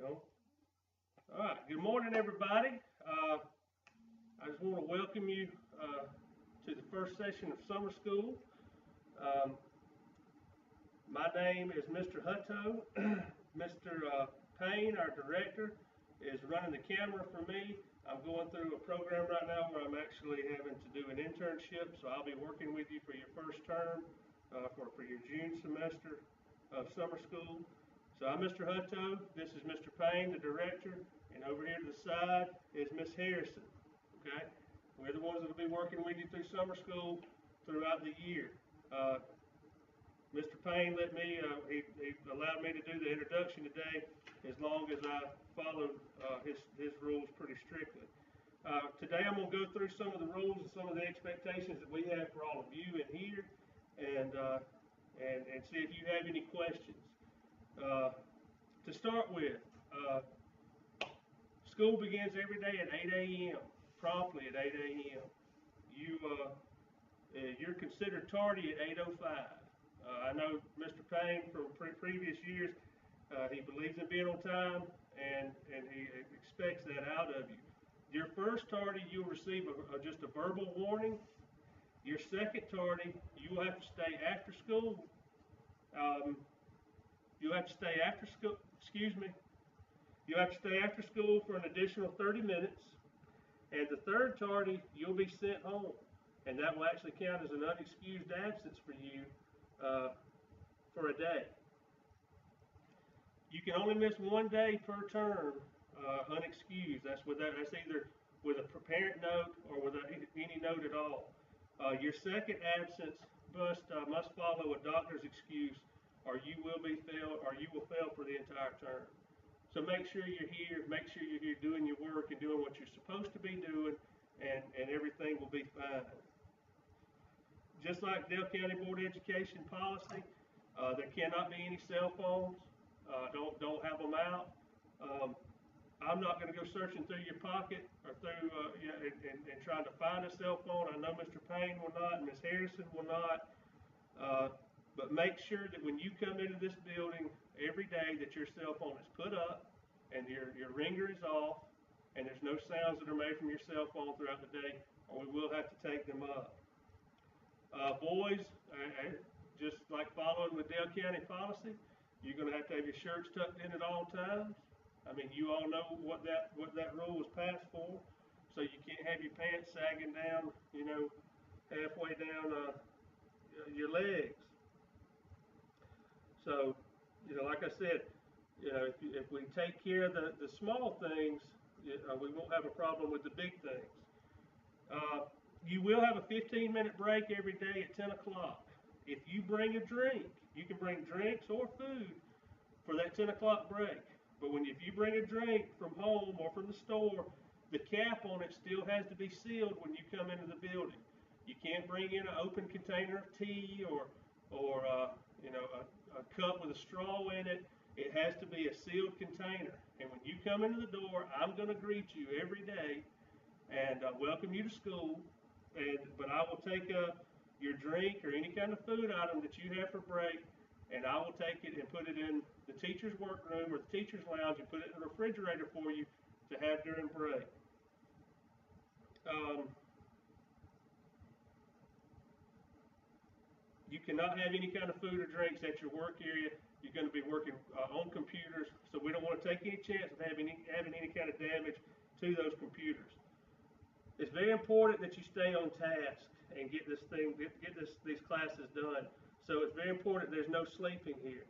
All right. Good morning, everybody. I just want to welcome you to the first session of summer school. Um, my name is Mr. Hutto. Mr. Payne, our director, is running the camera for me. I'm going through a program right now where I'm actually having to do an internship, so I'll be working with you for your first term, for your June semester of summer school. So I'm Mr. Hutto, this is Mr. Payne, the director, and over here to the side is Miss Harrison, okay? We're the ones that will be working with you through summer school throughout the year. Mr. Payne let me, he allowed me to do the introduction today as long as I followed his rules pretty strictly. Today I'm going to go through some of the rules and some of the expectations that we have for all of you in here and see if you have any questions. To start with, school begins every day at 8 a.m., promptly at 8 a.m. You're considered tardy at 8:05. I know Mr. Payne from previous years, he believes in being on time, and he expects that out of you. Your first tardy, you'll receive just a verbal warning. Your second tardy, you will have to stay after school. You'll have to stay after school, You'll have to stay after school for an additional 30 minutes. And the third tardy, you'll be sent home. And that will actually count as an unexcused absence for you for a day. You can only miss one day per term unexcused. That's either with a parent note or without any note at all. Your second absence must follow a doctor's excuse, or you will fail for the entire term. So make sure you're here. Make sure you're here doing your work and doing what you're supposed to be doing, and everything will be fine. Just like Dale County Board of Education policy, there cannot be any cell phones. Don't have them out. I'm not going to go searching through your pocket or through and trying to find a cell phone. I know Mr. Payne will not, and Ms. Harrison will not. But make sure that when you come into this building every day that your cell phone is put up and your ringer is off and there's no sounds that are made from your cell phone throughout the day, or we will have to take them up. Boys, just like following with Dale County policy, you're going to have your shirts tucked in at all times. I mean, you all know what that rule was passed for. So you can't have your pants sagging down, halfway down your legs. So, like I said, if we take care of the small things, we won't have a problem with the big things. You will have a 15-minute break every day at 10 o'clock. If you bring a drink, you can bring drinks or food for that 10 o'clock break. But if you bring a drink from home or from the store, the cap on it still has to be sealed when you come into the building. You can't bring in an open container of tea or a cup with a straw in it. It has to be a sealed container. And when you come into the door, I'm going to greet you every day and welcome you to school. But I will take your drink or any kind of food item that you have for break, and I will take it and put it in the teacher's workroom or the teacher's lounge and put it in the refrigerator for you to have during break. You cannot have any kind of food or drinks at your work area. You're going to be working on computers, so we don't want to take any chance of having any kind of damage to those computers. It's very important that you stay on task and get these classes done. So it's very important there's no sleeping here.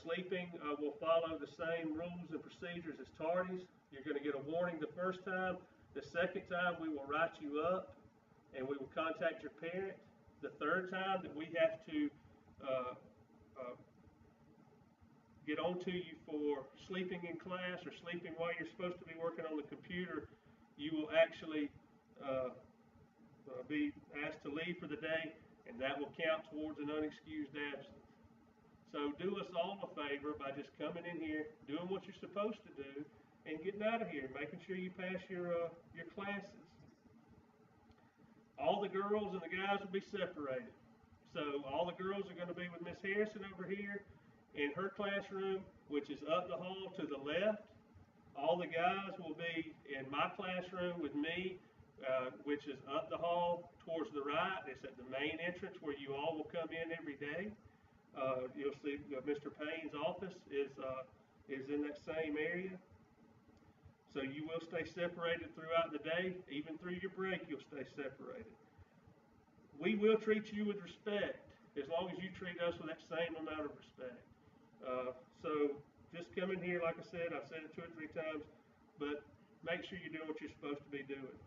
Sleeping will follow the same rules and procedures as tardies. You're going to get a warning the first time. The second time we will write you up and we will contact your parent. The third time that we have to get on to you for sleeping in class or sleeping while you're supposed to be working on the computer, you will actually be asked to leave for the day, and that will count towards an unexcused absence. So do us all a favor by just coming in here, doing what you're supposed to do, and getting out of here, making sure you pass your classes. All the girls and the guys will be separated. So all the girls are going to be with Miss Harrison over here in her classroom, which is up the hall to the left, All the guys will be in my classroom with me, which is up the hall towards the right. It's at the main entrance where you all will come in every day. You'll see Mr. Payne's office is in that same area. So you will stay separated throughout the day. Even through your break, you'll stay separated. We will treat you with respect as long as you treat us with that same amount of respect. So just come in here, like I said, I've said it 2 or 3 times, but make sure you're doing what you're supposed to be doing.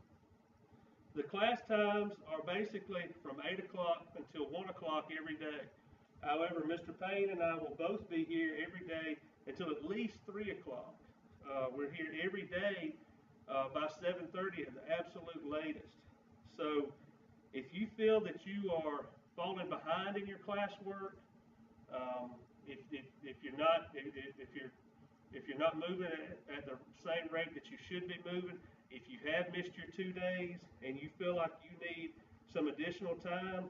The class times are basically from 8 o'clock until 1 o'clock every day. However, Mr. Payne and I will both be here every day until at least 3 o'clock. We're here every day by 7:30 at the absolute latest. So if you feel that you are falling behind in your classwork, if you're not moving at the same rate that you should be moving, if you have missed your 2 days and you feel like you need some additional time,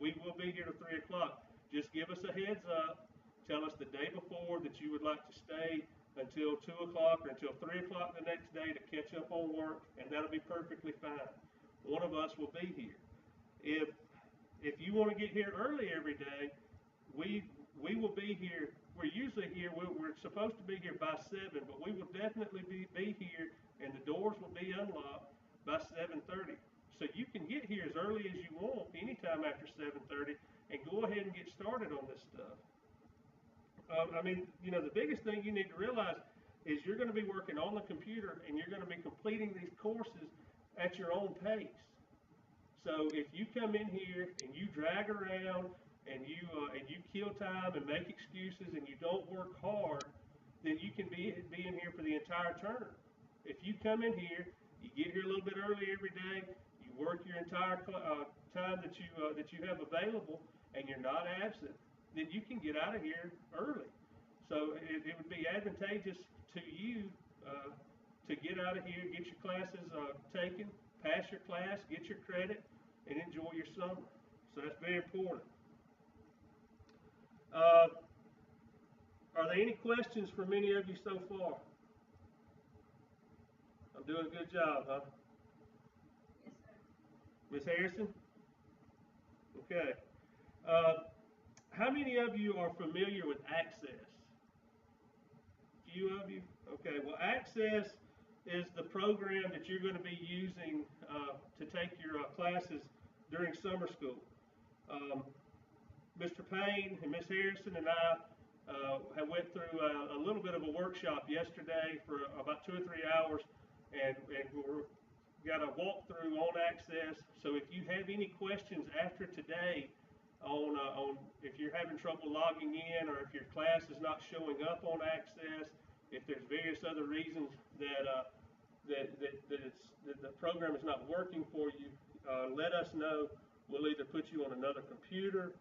we will be here till 3 o'clock. Just give us a heads up. Tell us the day before that you would like to stay until 2 o'clock or until 3 o'clock the next day to catch up on work, and that'll be perfectly fine. One of us will be here. If you want to get here early every day, we will be here. We're usually here. We're supposed to be here by 7, but we will definitely be here, and the doors will be unlocked by 7:30. So you can get here as early as you want, anytime after 7:30, and go ahead and get started on this stuff. The biggest thing you need to realize is you're going to be working on the computer, and you're going to be completing these courses at your own pace. So if you come in here and you drag around and you kill time and make excuses and you don't work hard, then you can be in here for the entire term. If you come in here, you get here a little bit early every day, you work your entire time that you have available, and you're not absent, then you can get out of here early. So it would be advantageous to you to get out of here, get your classes taken, pass your class, get your credit, and enjoy your summer. So that's very important. Are there any questions from any of you so far? I'm doing a good job, huh? Yes, sir. Ms. Harrison? Okay. How many of you are familiar with Access? Few of you? Okay, well, Access is the program that you're going to be using to take your classes during summer school. Mr. Payne and Ms. Harrison and I have went through a little bit of a workshop yesterday for about 2 or 3 hours, and we got a walkthrough on Access. So if you have any questions after today on if you're having trouble logging in, or if your class is not showing up on Access, if there's various other reasons that the program is not working for you, let us know. We'll either put you on another computer,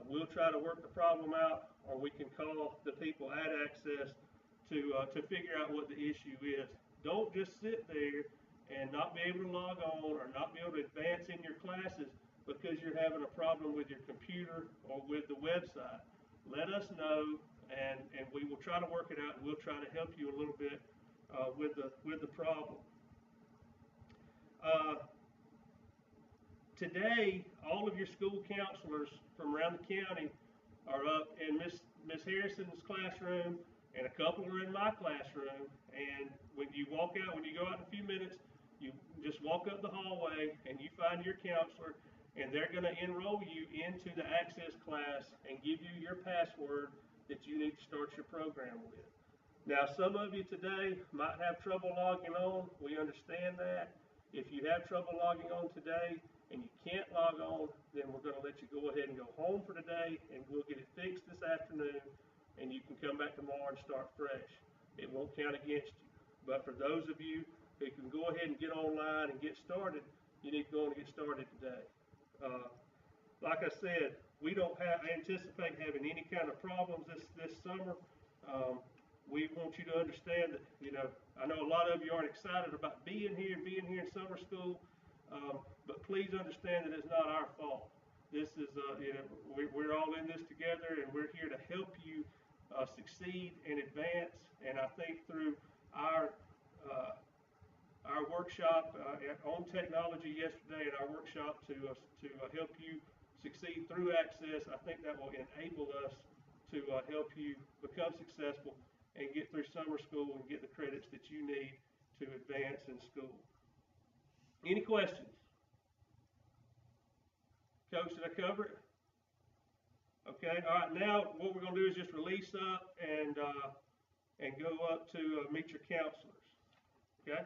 we'll try to work the problem out, or we can call the people at Access to figure out what the issue is. Don't just sit there and not be able to log on or not be able to advance in your classes because you're having a problem with your computer or with the website. Let us know, and we will try to work it out, and we'll try to help you a little bit with the problem. Today, all of your school counselors from around the county are up in Miss Harrison's classroom, and a couple are in my classroom. And when you go out in a few minutes, you just walk up the hallway and you find your counselor, and they're going to enroll you into the Access class and give you your password that you need to start your program with. Now, some of you today might have trouble logging on. We understand that. If you have trouble logging on today and you can't log on, then we're going to let you go ahead and go home for today, and we'll get it fixed this afternoon, and you can come back tomorrow and start fresh. It won't count against you. But for those of you who can go ahead and get online and get started, you need to go on and get started today. Like I said, we don't anticipate having any kind of problems this summer. We want you to understand that, I know a lot of you aren't excited about being here in summer school, but please understand that it's not our fault. This is, we're all in this together, and we're here to help you succeed and advance. And I think through our workshop on technology yesterday, and our workshop to help you succeed through Access. I think that will enable us to help you become successful and get through summer school and get the credits that you need to advance in school. Any questions? Coach, did I cover it? Okay, all right, now what we're going to do is just release up and go up to meet your counselors. Okay?